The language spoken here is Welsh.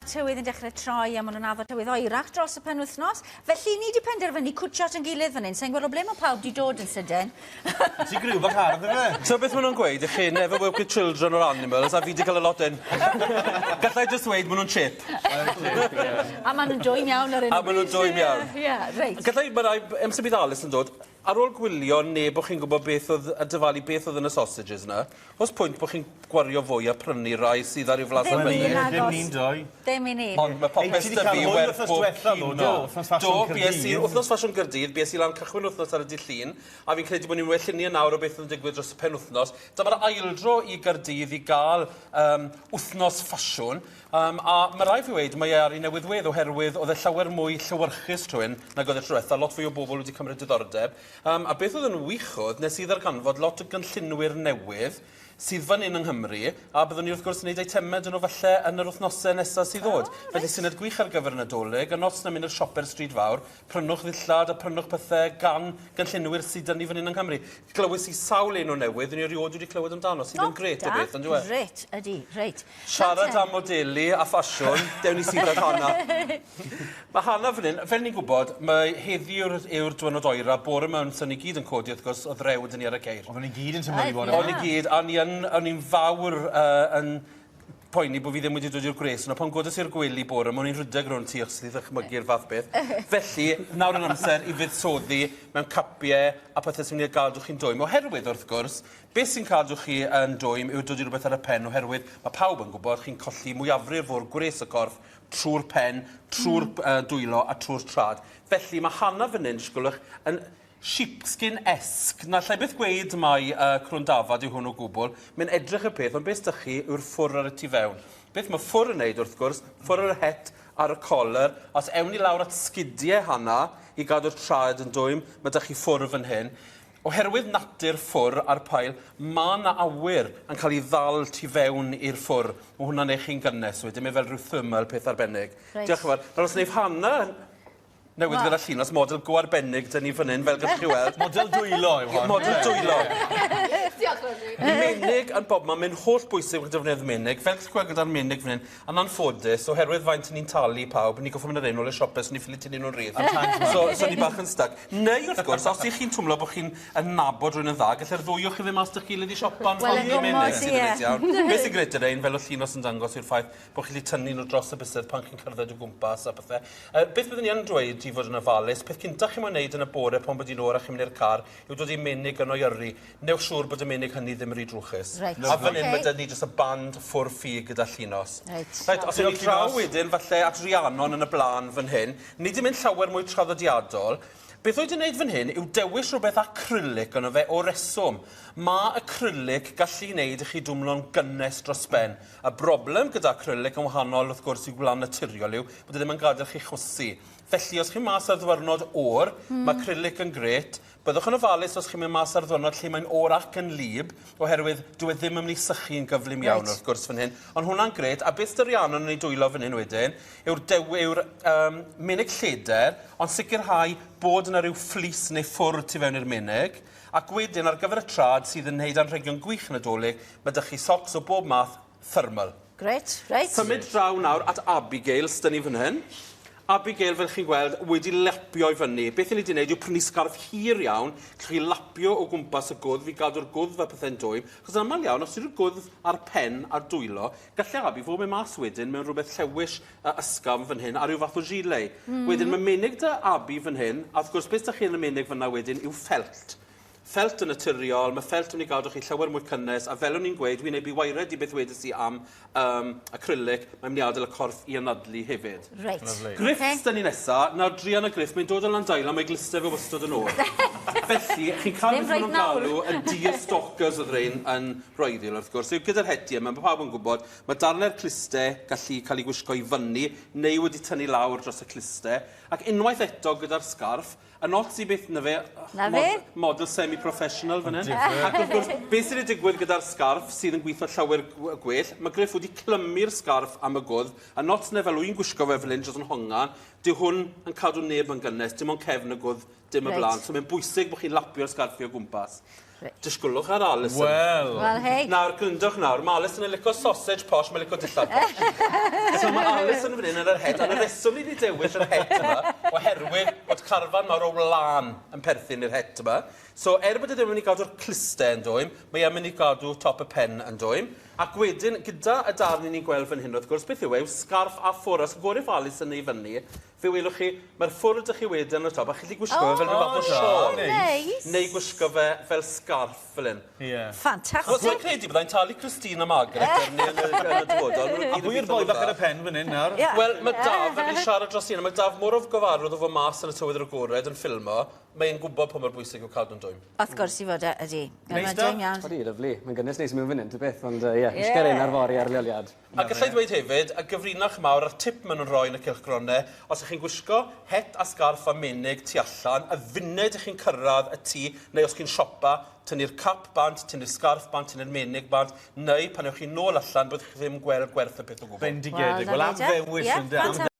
tywydd yn dechrau troi a maen nhw'n addo tywydd oerach dros y penwythnos. Felly ni wedi penderfynu cwtio at yn gilydd fan hyn. Sa'n gweld o ble mae pawb wedi dod yn sydyn. Ti'n griw bach ardd yna? So beth maen nhw'n gweud, i chi never work with children or animals, a fi wedi cael y lot yn. Gallai just weid maen nhw'n chip. A maen nhw'n dwym iawn ar un. A maen nhw'n dwym iawn. Ie, reit. Gallai, mae rai, amser bydd Alice yn dod, ar ôl gwylio neb o'ch chi'n gwybod beth oedd, a dyfalu beth oedd yn y sausages na, oes pwynt bod chi'n gwario fwy a prynu rai sydd ar i'w flas am fyny? Ddim ni'n doi. Ddim i ni. Ond mae popeth dy fi werth bob cino. Do, wythnos ffasiwn Gaerdydd, bues i lan cychwyn wythnos ar y dydd Llun, a fi'n credu bod ni'n wellini nawr o beth yn digwydd dros y penwythnos. Dyma'r aildro i Gaerdydd i gael wythnos ffasiwn, a mae rai fi wedi, mae ar ei newyddwedd oherwydd oedd e llawer mwy llywyrchus trwy'n nag oedd e trwy'n lot fwy o bobl wedi cymryd diddordeb. A beth oedd yn wych oedd, nes i ddarganfod lot o gynllunwyr newydd sydd fan hyn yng Nghymru, a byddwn ni wrth gwrs yn gwneud eitemau yn o falle yn yr wythnosau nesaf sydd ddod. Felly syniad gwych ar gyfer y Nadolig, a nos na mynd i'r sioper stryd fawr, prynwch ddillad a prynwch pethau gan gynllunwyr sydd yn ni fan hyn yng Nghymru. Glywys i sawl un o newydd, yn i erioed wedi clywed amdano, sydd yn gret o beth, yn dweud? Gret, ydi, reit. Siarad am modeli a ffasiwn, dewn ni sydd ar hana. Mae hana fan hyn, fel ni'n gwybod, mae heddi yw'r diwrnod oera, bore mewn sy'n ni gyd yn codi, wrth gwrs, oedd rewd yn ni ar y ceir. Oedden ni gyd yn tymor i fod O'n ni gyd, a o'n i'n fawr yn poeni bod fi ddim wedi dod i'r gres, ond pan godas i'r gwely bore, mae o'n rhedeg rhwng ti os sydd ddechmygu'r fath beth. Felly, nawr yn amser i fuddsoddi mewn capiau a pethau sy'n mynd i gadw chi'n dwym. Oherwydd, wrth gwrs, beth sy'n cadw chi yn dwym yw dod i rhywbeth ar y pen, oherwydd mae pawb yn gwybod chi'n colli mwyafrif o'r gwres y corff trwy'r pen, trwy'r dwylo a trwy'r trad. Felly, mae hana fan hyn, sgwlwch, yn sheepskin-esque. Na llai beth gweud mai crwn dafad yw hwn o gwbl. Mae'n edrych y peth, ond beth ydych chi yw'r ffwr ar y tu fewn. Beth mae ffwr yn neud wrth gwrs, ffwr ar y het ar y coler, os ewn ni lawr at sgidiau hana i gadw'r traed yn dwym, mae ydych chi ffwr fan hyn. Oherwydd natur ffwr a'r pael, mae yna awyr yn cael ei ddal tu fewn i'r ffwr. Mae hwnna'n eich chi'n gynnes wedyn, mae fel rhyw thermal peth arbennig. Diolch yn fawr. Nawr os neif hana newydd gyda llunos, model go arbennig dyn ni fan hyn, fel gallwch chi weld. Model dwylo yw hwn. Model dwylo. Menig yn bob, mae'n holl bwysig wedi defnydd menig, fel gallwch gweld gyda'r menig fan hyn, yn anffodus, oherwydd faint ni'n talu pawb, ni'n goffo mynd ar un ôl y siopau, so ni'n ffili tynnu nhw'n rydd. So ni bach yn stuck. Neu wrth gwrs, os ych chi'n twmlo bod chi'n nabod rhywun yn dda, gallai'r ddwy o chi ddim as dych gilydd i siopa'n ffoli menig sydd yn eith iawn. Beth sy'n gret yr ein, fel o llunos yn dangos yw'r ffaith bod chi'n tynnu nhw dros y bysedd pan chi'n cerdded o gwmpas a bethau. Beth byddwn ni yn dweud i fod yn ofalus, peth cyntaf chi'n mwyn wneud yn y bore pan bod i'n o'r a chi'n mynd i'r car yw dod i menig yn o'i newch siŵr bod y menig hynny ddim yn rhy drwchus. A fan hyn mae dyn ni jyst y band ffwr ffug gyda llunos. Os ydych chi'n draw wedyn, falle at Rhiannon yn y blaen fan hyn, ni di mynd llawer mwy traddodiadol. Beth oedd yn gwneud fan hyn yw dewis rhywbeth acrylic yno fe o reswm. Mae acrylic gallu gwneud i chi dwmlo'n gynnes dros ben. Y broblem gyda acrylic yn wahanol wrth gwrs i'w gwlan naturiol yw bod e ddim yn gadael chi chwsi. Felly, os chi'n mas ar ddwyrnod o'r, mae acrylic yn gret. Byddwch yn ofalus os chi'n mynd mas ar ddwyrnod lle mae'n o'r ac yn lib, oherwydd dwi ddim yn mynd i sychu yn gyflym iawn wrth gwrs fan hyn. Ond hwnna'n gret, a beth dy'r Rhiannon yn ei dwylo fan hyn wedyn, yw'r menig lleder, ond sicrhau bod yna rhyw fflis neu ffwr tu fewn i'r menig, ac wedyn ar gyfer y trad sydd yn neud anrhegion gwych Nadolig, mae ydych chi socs o bob math thermal. Gret, reit. Symud draw nawr at Abigail, sydd ni fan hyn. Abigail, fel chi'n gweld, wedi lapio i fyny. Beth ni wedi gwneud yw prynu sgarf hir iawn, chi lapio o gwmpas y gwddf, fi gadw'r gwddf a pethau'n dwym. Chos yn aml iawn, os ydyw'r gwddf a'r pen a'r dwylo, gallai Abi fod mewn mas wedyn mewn rhywbeth llewis ysgafn fan hyn a rhyw fath o gilet. Wedyn mae menig dy Abi fan hyn, a wrth gwrs beth ydych chi'n y menig fyna wedyn yw ffelt. Ffelt yn naturiol, mae ffelt yn ei gadw chi llawer mwy cynnes, a fel o'n i'n gweud, wy'n ei biwaired i beth wedys i am acrylic, mae'n mynd i adael y corff i anadlu hefyd. Reit. Griffs dyn ni nesaf, nawr drian y griff, mae'n dod o Landail a mae glistef o wastod yn ôl. Felly, chi'n cael beth nhw'n galw y deer stalkers oedd rhain yn roeddiol wrth gwrs. Gyda'r hetiau, mae pawb yn gwybod, mae darnau'r clistau gallu cael ei gwisgo i fyny, neu wedi tynnu lawr dros y clistau, ac unwaith eto gyda'r sgarf, yn ots i beth na fe, model semi semi-professional fan hyn. Difyr. Ac wrth gwrs, beth sydd wedi digwydd gyda'r sgarff sydd yn gweithio llawer gwell, mae Griff wedi clymu'r sgarff am y gwdd, a not ne fel wy'n gwisgo fe fel hyn, jyst yn hongan, dyw hwn yn cadw neb yn gynnes, dim ond cefn y gwdd, dim y Reit. blaen. So mae'n bwysig bod chi'n lapio'r sgarffi o gwmpas. Disgwlwch ar Alison. Wel. Wel, hei. Nawr, gryndwch nawr, mae Alison yn licio sausage posh, mae'n licio dillad posh. So mae Alison yn fan hyn yn yr het, a'n y reswm ni wedi dewis yr het yma, oherwydd bod carfan mawr o wlan yn perthyn i'r het yma. So, bod e ddim yn mynd i gadw'r clustau yn dwym, mae e'n mynd i gadw top y pen yn dwym. Ac wedyn, gyda y darn ni'n gweld fan hyn, wrth gwrs, beth yw e, yw sgarff a ffwr. Os gorau Alison yn ei fyny, fe welwch chi, mae'r ffwrdd ych chi wedyn yn y top, a chi wedi gwisgo fe fel rhyw fath o siol. Neis. Neu gwisgo fe fel sgarff fel hyn. Ie. Wel, Ffantastig. dwi'n credu byddai'n talu Christina Margaret yn y dyfodol. A bwy'r boi bach ar y pen fan hyn nawr. Wel, mae Daf, fel ni siarad dros un, mae Daf mor o gyfarwydd o fod mas yn y tywydd yr agored yn ffilmo, mae'n gwybod pa mor bwysig yw cadw'n dwym. Wrth gwrs i fod ydy. Neis Mae'n da. dyn iawn. Odi, lyflu. Mae'n gynnes neis i mewn fan hyn, ty beth, ond ie, ysgar un ar fori ar leoliad. A gallai ddweud hefyd, a gyfrinach mawr ar tip maen nhw'n rhoi yn y cylchgronau, os ych chi'n gwisgo het a sgarff a menig tu allan, a funed ych chi'n cyrraedd y tŷ, neu os chi'n siopa, tynnu'r cap bant, tynnu'r sgarff bant, tynnu'r menig bant, neu pan ewch chi nôl allan, byddwch chi ddim gweld gwerth y peth o gwbl. Bendigedig. Wel, am ddewis yn